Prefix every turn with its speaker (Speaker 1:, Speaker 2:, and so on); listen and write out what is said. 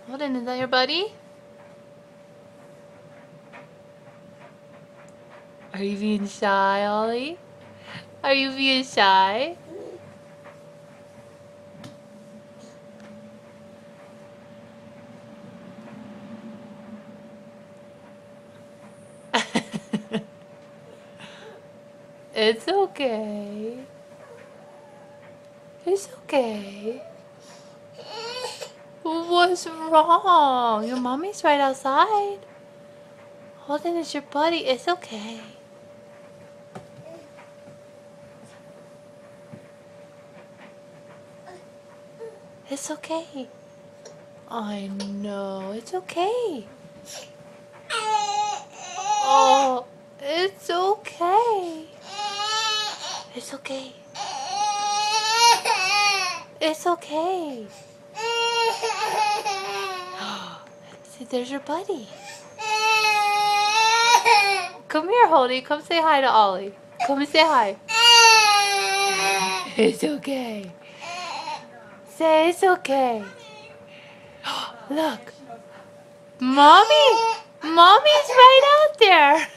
Speaker 1: Holden, is that your buddy? Are you being shy, Ollie? Are you being shy? It's okay. It's okay. What's wrong? Your mommy's right outside. Holden is your buddy. It's okay. It's okay. I know. It's okay. Oh, it's okay. It's okay. It's okay. See, there's your buddy. Come here, Holdy. Come say hi to Ollie. Come and say hi. It's okay. Say it's okay. Look. Mommy! Mommy's right out there.